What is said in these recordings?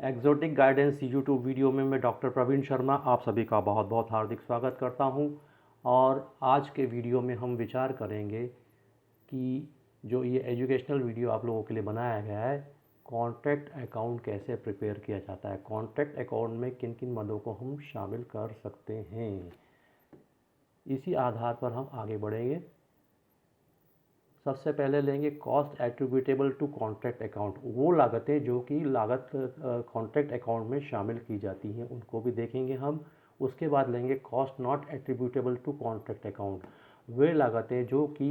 Exotic guidance YouTube video में मैं doctor Praveen Sharma आप सभी का बहुत बहुत हार्दिक स्वागत करता हूं। और आज के वीडियो में हम विचार करेंगे कि जो ये एजुकेशनल वीडियो आप लोगों के लिए बनाया गया है, कॉन्ट्रैक्ट अकाउंट कैसे प्रिपेयर किया जाता है, कॉन्ट्रैक्ट अकाउंट में किन किन मदों को हम शामिल कर सकते हैं, इसी आधार पर हम आगे बढ़ेंगे। सबसे पहले लेंगे cost attributable to contract account. वो लागतें जो कि लागत कॉन्ट्रैक्ट अकाउंट में शामिल की जाती हैं उनको भी देखेंगे हम। उसके बाद लेंगे cost not attributable to contract account. वे लागतें जो कि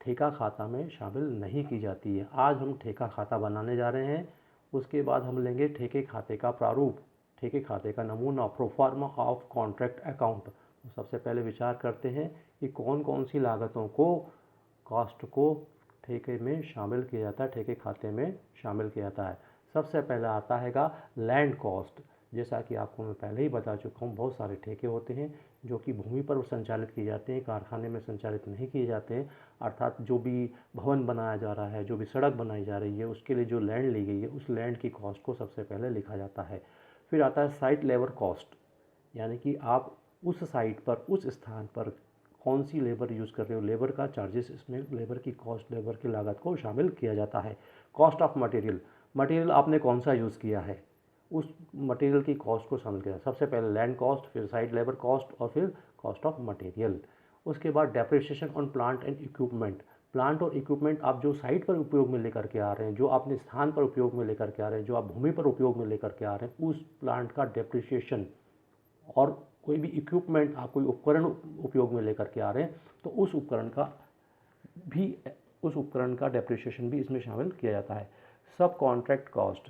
ठेका खाता में शामिल नहीं की जाती है। आज हम ठेका खाता बनाने जा रहे हैं। उसके बाद हम लेंगे ठेके खाते का प्रारूप, ठेके खाते का नमूना, प्रोफार्मा ऑफ कॉन्ट्रैक्ट अकाउंट। तो सबसे पहले विचार करते हैं कि कौन कौन सी लागतों को, कॉस्ट को ठेके में शामिल किया जाता है, ठेके खाते में शामिल किया जाता है। सबसे पहला आता हैगा लैंड कॉस्ट। जैसा कि आपको मैं पहले ही बता चुका हूँ, बहुत सारे ठेके होते हैं जो कि भूमि पर संचालित किए जाते हैं, कारखाने में संचालित नहीं किए जाते हैं। अर्थात जो भी भवन बनाया जा रहा है, जो भी सड़क बनाई जा रही है, उसके लिए जो लैंड ली गई है, उस लैंड की कॉस्ट को सबसे पहले लिखा जाता है। फिर आता है साइट लेबर कॉस्ट, यानी कि आप उस साइट पर, उस स्थान पर कौन सी लेबर यूज़ कर रहे हो, लेबर का चार्जेस, इसमें लेबर की कॉस्ट, लेबर की लागत को शामिल किया जाता है। कॉस्ट ऑफ मटेरियल, मटेरियल आपने कौन सा यूज़ किया है, उस मटेरियल की कॉस्ट को शामिल किया। सबसे पहले लैंड कॉस्ट, फिर साइट लेबर कॉस्ट और फिर कॉस्ट ऑफ मटेरियल। उसके बाद depreciation on plant and equipment. Plant और इक्विपमेंट आप जो साइट पर उपयोग में लेकर के आ रहे हैं, जो अपने स्थान पर उपयोग में लेकर के आ रहे हैं, जो आप भूमि पर उपयोग में लेकर के आ रहे हैं, उस प्लांट का डेप्रिसिएशन, और कोई भी इक्विपमेंट, आप कोई उपकरण उपयोग में लेकर के आ रहे हैं, तो भी उस उपकरण का डेप्रिसिएशन भी इसमें शामिल किया जाता है। सब कॉन्ट्रैक्ट कॉस्ट,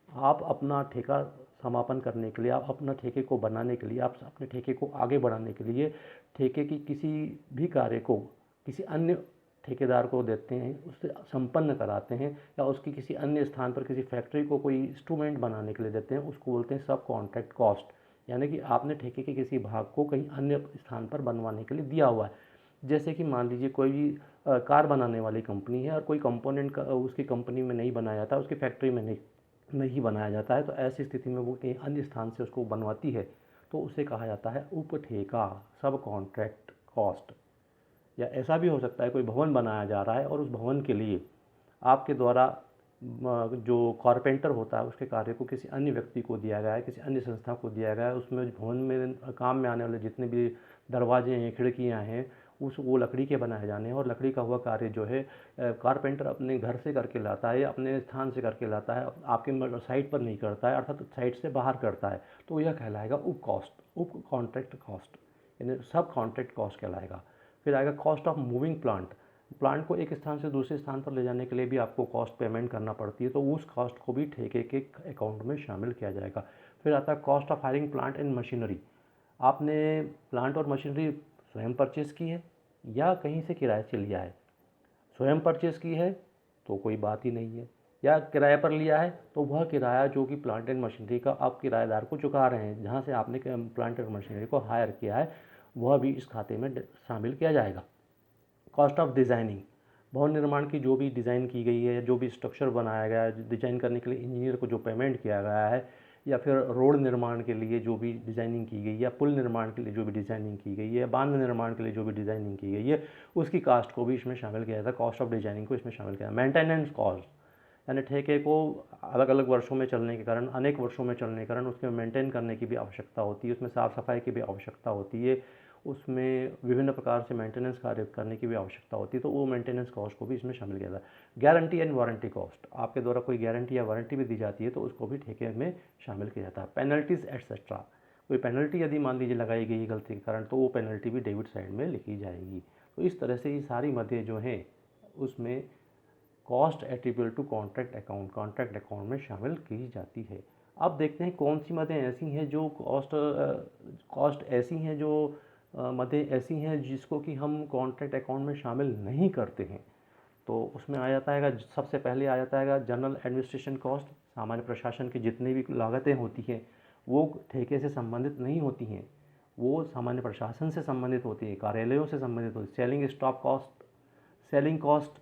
आप अपना ठेका समापन करने के लिए, आप अपना ठेके को बनाने के लिए, आप अपने ठेके को आगे बढ़ाने के लिए ठेके की किसी भी कार्य को किसी अन्य ठेकेदार को देते हैं, उससे संपन्न कराते हैं, या उसकी किसी अन्य स्थान पर किसी फैक्ट्री को कोई इंस्ट्रूमेंट बनाने के लिए देते हैं, उसको बोलते हैं सब कॉन्ट्रैक्ट कॉस्ट। यानी कि आपने ठेके के किसी भाग को कहीं अन्य स्थान पर बनवाने के लिए दिया हुआ है। जैसे कि मान लीजिए कोई भी कार बनाने वाली कंपनी है और कोई कंपोनेंट का उसकी कंपनी में नहीं बनाया जाता, उसकी फैक्ट्री में नहीं बनाया जाता है, तो ऐसी स्थिति में वो कहीं अन्य स्थान से उसको बनवाती है, तो उसे कहा जाता है उपठेका, सब कॉन्ट्रैक्ट कॉस्ट। या ऐसा भी हो सकता है कोई भवन बनाया जा रहा है और उस भवन के लिए आपके द्वारा जो कारपेंटर होता है उसके कार्य को किसी अन्य व्यक्ति को दिया गया है, किसी अन्य संस्था को दिया गया है। उसमें भवन में काम में आने वाले जितने भी दरवाजे हैं, खिड़कियां हैं, वो लकड़ी के बनाए जाने हैं, और लकड़ी का हुआ कार्य जो है कारपेंटर अपने घर से करके लाता है या अपने स्थान से करके लाता है, आपके साइट पर नहीं करता है, अर्थात साइट से बाहर करता है, तो यह कहलाएगा उप कॉस्ट, उप कॉन्ट्रैक्ट कॉस्ट, यानी सब कॉन्ट्रैक्ट कॉस्ट कहलाएगा। फिर आएगा cost of moving plant. Plant को एक स्थान से दूसरे स्थान पर ले जाने के लिए भी आपको कॉस्ट पेमेंट करना पड़ती है, तो उस कॉस्ट को भी ठेके के अकाउंट में शामिल किया जाएगा। फिर आता है cost of hiring plant and machinery. आपने प्लांट और मशीनरी स्वयं परचेज़ की है या कहीं से किराए से लिया है। स्वयं परचेज़ की है तो कोई बात ही नहीं है, या किराए पर लिया है तो वह किराया जो कि प्लांट एंड मशीनरी का आप किराएदार को चुका रहे हैं, जहाँ से आपने प्लांट एंड मशीनरी को हायर किया है, वह भी इस खाते में शामिल किया जाएगा। कॉस्ट ऑफ डिज़ाइनिंग, भवन निर्माण की जो भी डिज़ाइन की गई है, जो भी स्ट्रक्चर बनाया गया है, डिज़ाइन करने के लिए इंजीनियर को जो पेमेंट किया गया है, या फिर रोड निर्माण के लिए जो भी डिज़ाइनिंग की गई है, या पुल निर्माण के लिए जो भी डिज़ाइनिंग की गई है, या बांध निर्माण के लिए जो भी डिज़ाइनिंग की गई है, उसकी कास्ट को भी इसमें शामिल किया जाता है। कॉस्ट ऑफ डिज़ाइनिंग को इसमें शामिल किया। मेंटेनेंस कॉस्ट, यानी ठेके को अलग अलग वर्षों में चलने के कारण, अनेक वर्षों में चलने के कारण उसके मेंटेन करने की भी आवश्यकता होती है, उसमें साफ़ सफाई की भी आवश्यकता होती है, उसमें विभिन्न प्रकार से मेंटेनेंस कार्य करने की भी आवश्यकता होती है, तो वो मेंटेनेंस कॉस्ट को भी इसमें शामिल किया जाता है। गारंटी एंड वारंटी कॉस्ट, आपके द्वारा कोई गारंटी या वारंटी भी दी जाती है तो उसको भी ठेके में शामिल किया जाता है। पेनल्टीज एटसेट्रा, कोई पेनल्टी यदि मान लीजिए लगाई गई गलती के कारण, तो वो पेनल्टी भी डेबिट साइड में लिखी जाएगी। तो इस तरह से ये सारी मदें जो हैं उसमें cost attributable to contract account में शामिल की जाती है। अब देखते हैं कौन सी मदें ऐसी हैं जो कॉस्ट ऐसी हैं, जो मदें ऐसी हैं जिसको कि हम कॉन्ट्रैक्ट अकाउंट में शामिल नहीं करते हैं। तो उसमें आ जाता है, सबसे पहले आ जाता है जनरल एडमिनिस्ट्रेशन कॉस्ट। सामान्य प्रशासन की जितनी भी लागतें होती हैं वो ठेके से संबंधित नहीं होती हैं, वो सामान्य प्रशासन से संबंधित होती है, कार्यालयों से संबंधित होती है। Selling stock cost, selling cost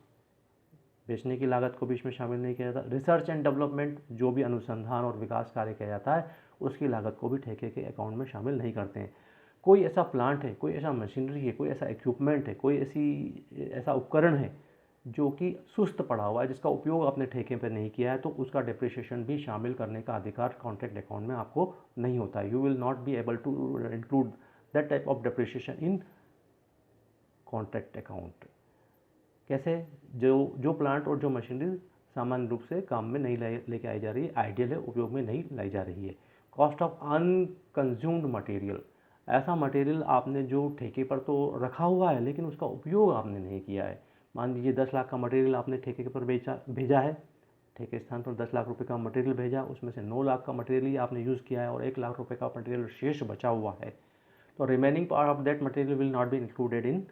बेचने की लागत को भी इसमें शामिल नहीं किया जाता। रिसर्च एंड डेवलपमेंट, जो भी अनुसंधान और विकास कार्य किया जाता है उसकी लागत को भी ठेके के अकाउंट में शामिल नहीं करते हैं। कोई ऐसा प्लांट है, कोई ऐसा मशीनरी है, कोई ऐसा इक्विपमेंट है, कोई ऐसा उपकरण है जो कि सुस्त पड़ा हुआ है, जिसका उपयोग आपने ठेके पर नहीं किया है, तो उसका डिप्रिसिएशन भी शामिल करने का अधिकार कॉन्ट्रैक्ट अकाउंट में आपको नहीं होता है। You will not be able to include that type of depreciation in contract account. कैसे? जो प्लांट और जो मशीनरी सामान्य रूप से काम में नहीं लेके आई जा रही है, आइडियल है, उपयोग में नहीं लाई जा रही है। कॉस्ट ऑफ अनकंज्यूम्ड मटेरियल, ऐसा मटेरियल आपने जो ठेके पर तो रखा हुआ है लेकिन उसका उपयोग आपने नहीं किया है। मान लीजिए 10 लाख का मटेरियल आपने ठेके पर भेजा है, ठेके स्थान पर 10 लाख रुपए का मटेरियल भेजा, उसमें से 9 लाख का मटेरियल ही आपने यूज़ किया है और 1 लाख रुपए का मटेरियल शेष बचा हुआ है, तो remaining part of that material will not be included in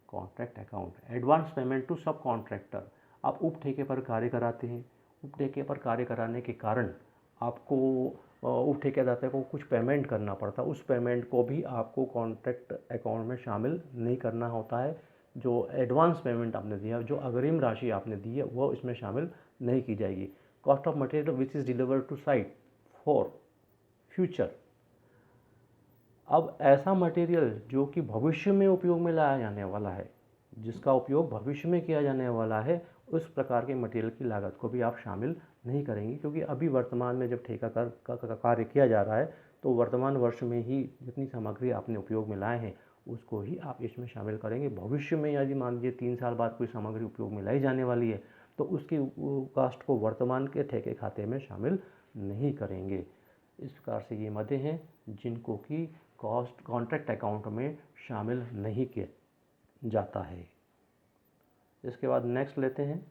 contract account. Advance payment to sub contractor, आप उप ठेके पर कार्य कराते हैं, उप ठेके पर कार्य कराने के कारण आपको उप ठेकेदार को कुछ पेमेंट करना पड़ता है, उस पेमेंट को भी आपको कॉन्ट्रैक्ट अकाउंट में शामिल नहीं करना होता है। जो एडवांस पेमेंट आपने दिया, जो अग्रिम राशि आपने दी है, वो इसमें शामिल नहीं की जाएगी। Cost of material which is delivered to site for future, अब ऐसा मटेरियल जो कि भविष्य में उपयोग में लाया जाने वाला है, जिसका उपयोग भविष्य में किया जाने वाला है, उस प्रकार के मटेरियल की लागत को भी आप शामिल नहीं करेंगे, क्योंकि अभी वर्तमान में जब ठेका का कार्य किया जा रहा है तो वर्तमान वर्ष में ही जितनी सामग्री आपने उपयोग में लाए हैं उसको ही आप इसमें शामिल करेंगे। भविष्य में यदि मान लीजिए 3 साल बाद कोई सामग्री उपयोग में लाई जाने वाली है तो उसकी कास्ट को वर्तमान के ठेके खाते में शामिल नहीं करेंगे। इस प्रकार से ये मदें हैं जिनको कि कॉन्ट्रैक्ट अकाउंट में शामिल नहीं किया जाता है। इसके बाद नेक्स्ट लेते हैं।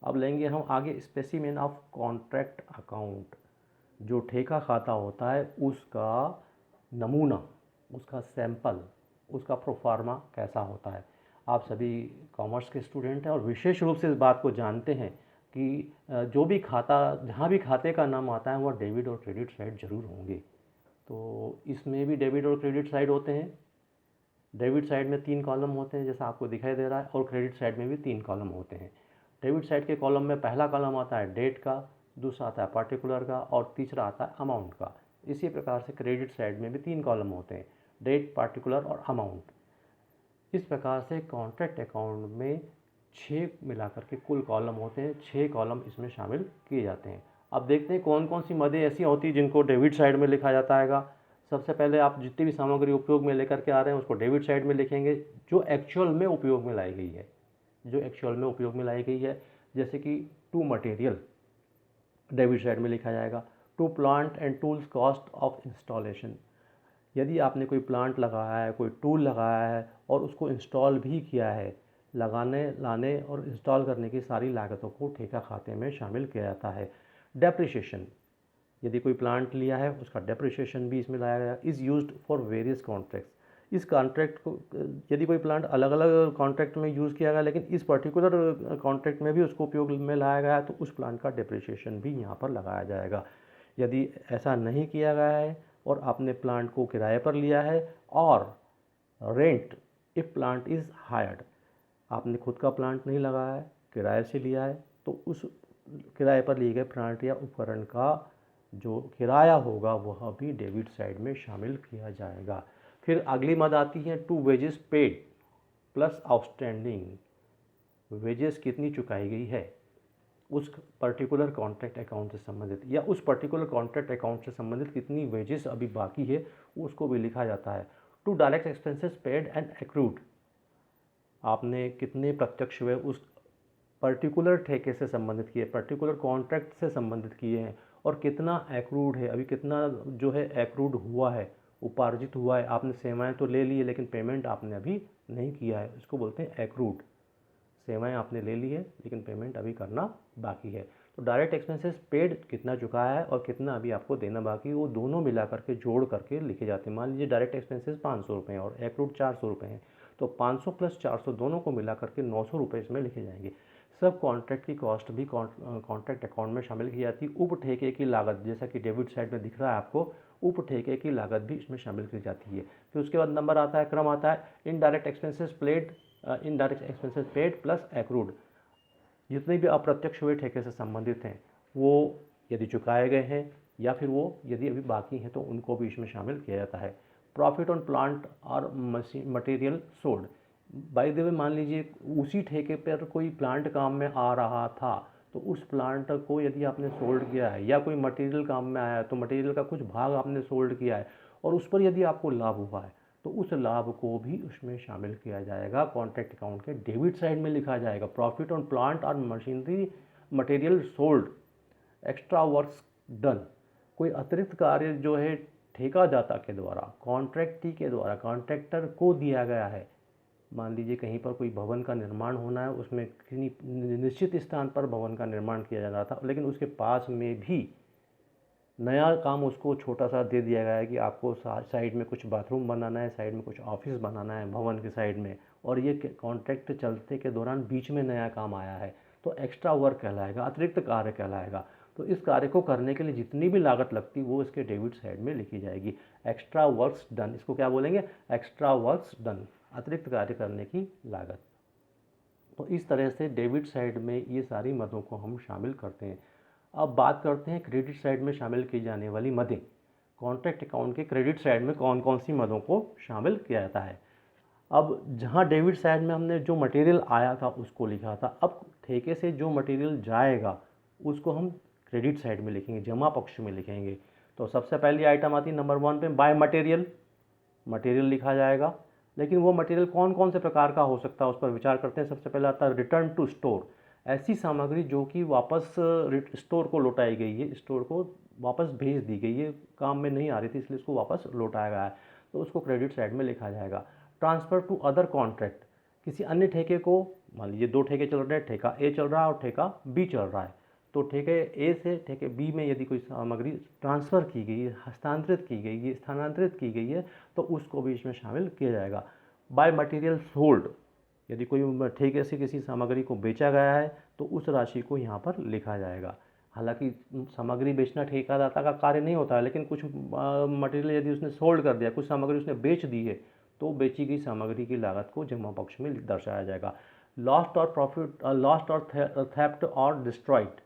अब लेंगे हम आगे स्पेसिमेन ऑफ कॉन्ट्रैक्ट अकाउंट। जो ठेका खाता होता है उसका नमूना, उसका सैंपल, उसका प्रोफार्मा कैसा होता है। आप सभी कॉमर्स के स्टूडेंट हैं और विशेष रूप से इस बात को जानते हैं कि जो भी खाता, जहाँ भी खाते का नाम आता है वह डेबिट और क्रेडिट साइड जरूर होंगे। तो इसमें भी डेबिट और क्रेडिट साइड होते हैं। डेबिट साइड में 3 कॉलम होते हैं जैसा आपको दिखाई दे रहा है, और क्रेडिट साइड में भी 3 कॉलम होते हैं। डेबिट साइड के कॉलम में पहला कॉलम आता है डेट का, दूसरा आता है पार्टिकुलर का और तीसरा आता है अमाउंट का। इसी प्रकार से क्रेडिट साइड में भी 3 कॉलम होते हैं, डेट, पार्टिकुलर और अमाउंट। इस प्रकार से कॉन्ट्रैक्ट अकाउंट में 6 मिलाकर के कुल कॉलम होते हैं, 6 कॉलम इसमें शामिल किए जाते हैं। अब देखते हैं कौन कौन सी मदें ऐसी होती हैं जिनको डेबिट साइड में लिखा जाता है। सबसे पहले आप जितनी भी सामग्री उपयोग में लेकर के आ रहे हैं उसको डेबिट साइड में लिखेंगे, जो एक्चुअल में उपयोग में लाई गई है, जो एक्चुअल में उपयोग में लाई गई है। जैसे कि टू मटेरियल डेबिट साइड में लिखा जाएगा। To plant and tools cost of installation, यदि आपने कोई प्लांट लगाया है, कोई टूल लगाया है और उसको इंस्टॉल भी किया है, लगाने, लाने और इंस्टॉल करने की सारी लागतों को ठेका खाते में शामिल किया जाता है। डेप्रिसिएशन, यदि कोई प्लांट लिया है उसका डेप्रिसिएशन भी इसमें लाया गया। Is used for various contracts, इस कॉन्ट्रैक्ट को, यदि कोई प्लांट अलग अलग कॉन्ट्रैक्ट में यूज़ किया गया लेकिन इस पर्टिकुलर कॉन्ट्रैक्ट में भी उसको उपयोग में लाया गया है तो उस प्लांट का डेप्रिसिएशन भी यहाँ पर लगाया जाएगा। यदि ऐसा नहीं किया गया है और आपने प्लांट को किराए पर लिया है, और rent if plant is hired, आपने खुद का प्लांट नहीं लगाया है, किराए से लिया है, तो उस किराए पर लिए गए प्लांट या उपकरण का जो किराया होगा वह भी डेबिट साइड में शामिल किया जाएगा। फिर अगली मद आती है to wages paid plus outstanding, wages कितनी चुकाई गई है उस पर्टिकुलर कॉन्ट्रैक्ट अकाउंट से संबंधित, या उस पर्टिकुलर कॉन्ट्रैक्ट अकाउंट से संबंधित कितनी वेजेस अभी बाकी है उसको भी लिखा जाता है। To direct expenses paid and accrued, आपने कितने प्रत्यक्ष व्यय उस पर्टिकुलर ठेके से संबंधित किए, पर्टिकुलर कॉन्ट्रैक्ट से संबंधित किए हैं, और कितना एक्रूड है, अभी कितना जो है एक्रूड हुआ है, उपार्जित हुआ है। आपने सेवाएं तो ले ली है लेकिन पेमेंट आपने अभी नहीं किया है, इसको बोलते हैं एक्रूड। सेवाएं आपने ले ली है लेकिन पेमेंट अभी करना बाकी है। तो डायरेक्ट एक्सपेंसेस पेड कितना चुकाया है और कितना अभी आपको देना बाकी है, वो दोनों मिला करके जोड़ करके लिखे जाते हैं। मान लीजिए डायरेक्ट एक्सपेंसेस 500 रुपये हैं और एक्रूड 400 रुपये हैं, तो 500 प्लस 400 दोनों को मिला करके 900 रुपये इसमें लिखे जाएंगे। सब कॉन्ट्रैक्ट की कॉस्ट भी कॉन्ट्रैक्ट अकाउंट में शामिल की जाती है। उप ठेके की लागत, जैसा कि डेबिट साइड में दिख रहा है आपको, उप ठेके की लागत भी इसमें शामिल की जाती है। फिर उसके बाद नंबर आता है, क्रम आता है, indirect expenses paid plus accrued. जितने भी अप्रत्यक्ष हुए ठेके से संबंधित हैं वो यदि चुकाए गए हैं या फिर वो यदि अभी बाकी हैं तो उनको भी इसमें शामिल किया जाता है। प्रॉफिट ऑन प्लांट और material sold, by the way मान लीजिए उसी ठेके पर कोई प्लांट काम में आ रहा था तो उस प्लांट को यदि आपने सोल्ड किया है, या कोई मटेरियल काम में आया है तो मटेरियल का कुछ भाग आपने सोल्ड किया है और उस पर यदि आपको लाभ हुआ है तो उस लाभ को भी उसमें शामिल किया जाएगा, कॉन्ट्रैक्ट अकाउंट के डेबिट साइड में लिखा जाएगा। प्रॉफिट ऑन प्लांट और machinery material sold, extra works done, कोई अतिरिक्त कार्य जो है ठेकादाता के द्वारा, कॉन्ट्रैक्टी के द्वारा कॉन्ट्रैक्टर को दिया गया है। मान लीजिए कहीं पर कोई भवन का निर्माण होना है, उसमें किसी निश्चित स्थान पर भवन का निर्माण किया जा रहा था, लेकिन उसके पास में भी नया काम उसको छोटा सा दे दिया गया है कि आपको साइड में कुछ बाथरूम बनाना है, साइड में कुछ ऑफिस बनाना है भवन के साइड में, और ये कॉन्ट्रैक्ट चलते के दौरान बीच में नया काम आया है तो एक्स्ट्रा वर्क कहलाएगा, अतिरिक्त कार्य कहलाएगा। तो इस कार्य को करने के लिए जितनी भी लागत लगती वो इसके डेबिट साइड में लिखी जाएगी। एक्स्ट्रा वर्क्स डन, इसको क्या बोलेंगे, एक्स्ट्रा वर्क्स डन, अतिरिक्त कार्य करने की लागत। तो इस तरह से डेबिट साइड में ये सारी मदों को हम शामिल करते हैं। अब बात करते हैं क्रेडिट साइड में शामिल की जाने वाली मदें। कॉन्ट्रैक्ट अकाउंट के क्रेडिट साइड में कौन कौन सी मदों को शामिल किया जाता है। अब जहाँ डेबिट साइड में हमने जो मटेरियल आया था उसको लिखा था, अब ठेके से जो मटेरियल जाएगा उसको हम क्रेडिट साइड में लिखेंगे, जमा पक्ष में लिखेंगे। तो सबसे पहली आइटम आती है नंबर 1 पे, बाय मटेरियल, मटेरियल लिखा जाएगा। लेकिन वो मटेरियल कौन कौन से प्रकार का हो सकता है उस पर विचार करते हैं। सबसे पहले आता है रिटर्न टू स्टोर, ऐसी सामग्री जो कि वापस स्टोर को लौटाई गई है, स्टोर को वापस भेज दी गई है, काम में नहीं आ रही थी इसलिए इसको वापस लौटाया गया है, तो उसको क्रेडिट साइड में लिखा जाएगा। ट्रांसफ़र टू अदर कॉन्ट्रैक्ट, किसी अन्य ठेके को, मान लीजिए 2 ठेके चल रहे हैं, ठेका ए चल रहा है और ठेका बी चल रहा है, तो ठेके ए से ठेके बी में यदि कोई सामग्री ट्रांसफ़र की गई है, हस्तांतरित की गई है, स्थानांतरित की गई है तो उसको भी इसमें शामिल किया जाएगा। बाय मटेरियल सोल्ड, यदि कोई ठेके से किसी सामग्री को बेचा गया है तो उस राशि को यहाँ पर लिखा जाएगा। हालांकि सामग्री बेचना ठेकेदाता का कार्य नहीं होता है, लेकिन कुछ मटेरियल यदि उसने सोल्ड कर दिया, कुछ सामग्री उसने बेच दी है तो बेची गई सामग्री की लागत को जमा पक्ष में दर्शाया जाएगा। लॉस्ट और प्रॉफिट, लॉस्ट और थेफ्ट और डिस्ट्रॉयड,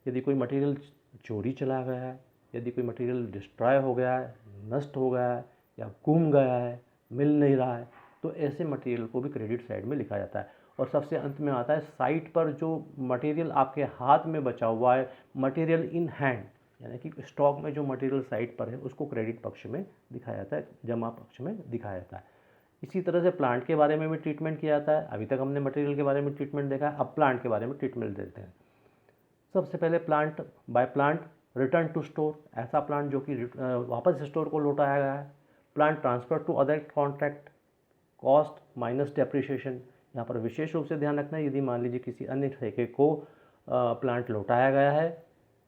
यदि कोई मटेरियल चोरी चला गया है, यदि कोई मटेरियल डिस्ट्रॉय हो गया है, नष्ट हो गया है या गुम गया है, मिल नहीं रहा है, तो ऐसे मटेरियल को भी क्रेडिट साइड में लिखा जाता है। और सबसे अंत में आता है साइट पर जो मटेरियल आपके हाथ में बचा हुआ है, मटेरियल इन हैंड, यानी कि स्टॉक में जो मटेरियल साइट पर है उसको क्रेडिट पक्ष में दिखाया जाता है, जमा पक्ष में दिखाया जाता है। इसी तरह से प्लांट के बारे में भी ट्रीटमेंट किया जाता है। अभी तक हमने मटेरियल के बारे में ट्रीटमेंट देखा है, अब प्लांट के बारे में ट्रीटमेंट देते हैं। सबसे पहले plant, by plant return to store, ऐसा प्लांट जो कि वापस स्टोर को लौटाया गया है। Plant transfer to other contract, cost minus depreciation, यहाँ पर विशेष रूप से ध्यान रखना है यदि मान लीजिए किसी अन्य ठेके को प्लांट लौटाया गया है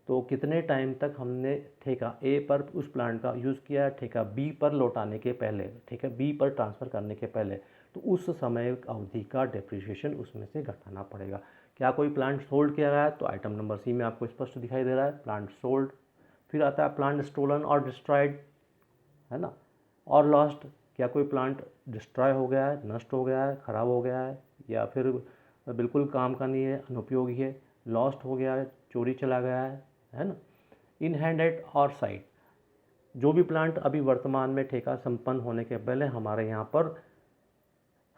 तो कितने टाइम तक हमने ठेका ए पर उस प्लांट का यूज़ किया है, ठेका बी पर लौटाने के पहले, ठेका बी पर ट्रांसफ़र करने के पहले, तो उस समय अवधि का डेप्रिसिएशन उसमें से घटाना पड़ेगा। क्या कोई प्लांट सोल्ड किया गया है तो आइटम नंबर सी में आपको स्पष्ट दिखाई दे रहा है, प्लांट सोल्ड। फिर आता है प्लांट स्टोलन और डिस्ट्रॉयड, है ना, और लॉस्ट, क्या कोई प्लांट डिस्ट्रॉय हो गया है, नष्ट हो गया है, ख़राब हो गया है, या फिर बिल्कुल काम का नहीं है, अनुपयोगी है, लॉस्ट हो गया है, चोरी चला गया है ना। इन हैंडेड और साइट, जो भी प्लांट अभी वर्तमान में ठेका संपन्न होने के पहले हमारे यहाँ पर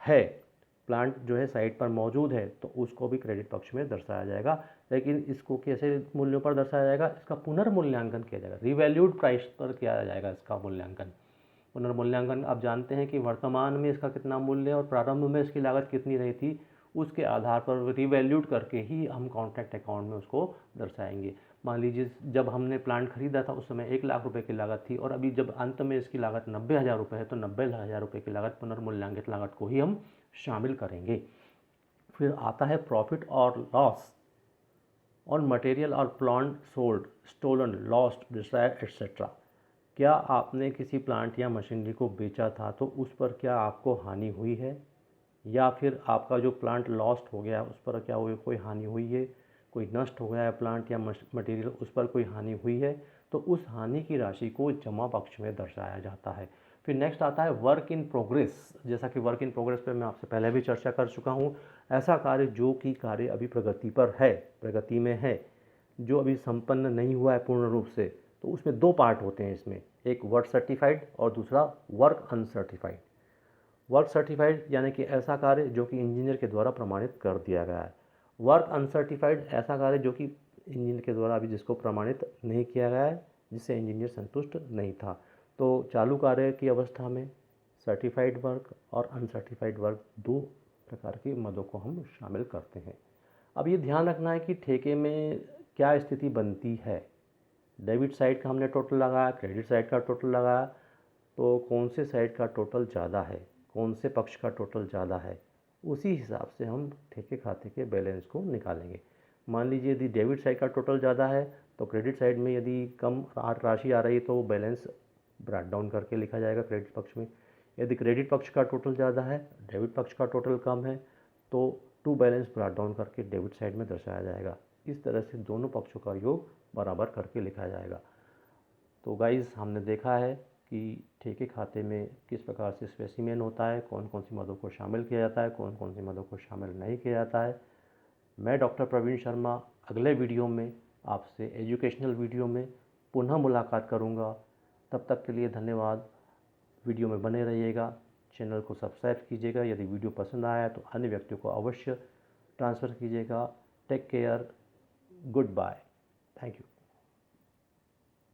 है, प्लांट जो है साइट पर मौजूद है, तो उसको भी क्रेडिट पक्ष में दर्शाया जाएगा। लेकिन इसको कैसे मूल्यों पर दर्शाया जाएगा, इसका पुनर्मूल्यांकन किया जाएगा, रिवैल्यूड प्राइस पर किया जाएगा इसका मूल्यांकन। पुनर्मूल्यांकन आप जानते हैं कि वर्तमान में इसका कितना मूल्य है और प्रारंभ में इसकी लागत कितनी रही थी, उसके आधार पर रिवैल्यूड करके ही हम कॉन्ट्रैक्ट अकाउंट में उसको दर्शाएंगे। मान लीजिए जब हमने प्लांट खरीदा था उस समय 1,00,000 रुपये की लागत थी और अभी जब अंत में इसकी लागत 90,000 रुपये है तो 90,000 रुपये की लागत पुनर्मूल्यांकित लागत को ही हम शामिल करेंगे। फिर आता है प्रॉफिट और लॉस ऑन मटेरियल और plant sold, stolen, lost, destroyed etcetera. क्या आपने किसी प्लांट या मशीनरी को बेचा था तो उस पर क्या आपको हानि हुई है, या फिर आपका जो प्लांट लॉस्ट हो गया उस पर क्या हुई, कोई हानि हुई है, कोई नष्ट हो गया है प्लांट या मटेरियल, उस पर कोई हानि हुई है, तो उस हानि की राशि को जमा पक्ष में दर्शाया जाता है। फिर नेक्स्ट आता है वर्क इन प्रोग्रेस। जैसा कि वर्क इन प्रोग्रेस पे मैं आपसे पहले भी चर्चा कर चुका हूँ। ऐसा कार्य जो कि कार्य अभी प्रगति पर है, प्रगति में है, जो अभी संपन्न नहीं हुआ है पूर्ण रूप से, तो उसमें दो पार्ट होते हैं इसमें, एक वर्क सर्टिफाइड और दूसरा वर्क अनसर्टिफाइड। वर्क सर्टिफाइड यानी कि ऐसा कार्य जो कि इंजीनियर के द्वारा प्रमाणित कर दिया गया है। वर्क अनसर्टिफाइड ऐसा कार्य जो कि इंजीनियर के द्वारा अभी जिसको प्रमाणित नहीं किया गया है, जिससे इंजीनियर संतुष्ट नहीं था। तो चालू कार्य की अवस्था में सर्टिफाइड वर्क और अनसर्टिफाइड वर्क दो प्रकार के मदों को हम शामिल करते हैं। अब ये ध्यान रखना है कि ठेके में क्या स्थिति बनती है। डेबिट साइड का हमने टोटल लगाया, क्रेडिट साइड का टोटल लगाया, तो कौन से साइड का टोटल ज़्यादा है, कौन से पक्ष का टोटल ज़्यादा है, उसी हिसाब से हम ठेके खाते के बैलेंस को निकालेंगे। मान लीजिए यदि डेबिट साइड का टोटल ज़्यादा है तो क्रेडिट साइड में यदि कम राशि आ रही है तो बैलेंस ब्रेक डाउन करके लिखा जाएगा क्रेडिट पक्ष में। यदि क्रेडिट पक्ष का टोटल ज़्यादा है, डेबिट पक्ष का टोटल कम है, तो टू बैलेंस ब्रेक डाउन करके डेबिट साइड में दर्शाया जाएगा। इस तरह से दोनों पक्षों का योग बराबर करके लिखा जाएगा। तो गाइस, हमने देखा है कि ठेके खाते में किस प्रकार से स्पेसिमेन होता है, कौन कौन सी मदों को शामिल किया जाता है, कौन कौन सी मदों को शामिल नहीं किया जाता है। मैं डॉक्टर प्रवीण शर्मा अगले वीडियो में आपसे एजुकेशनल वीडियो में पुनः मुलाकात करूंगा। तब तक के लिए धन्यवाद। वीडियो में बने रहिएगा, चैनल को सब्सक्राइब कीजिएगा। यदि वीडियो पसंद आया तो अन्य व्यक्तियों को अवश्य ट्रांसफ़र कीजिएगा। Take care, goodbye, thank you.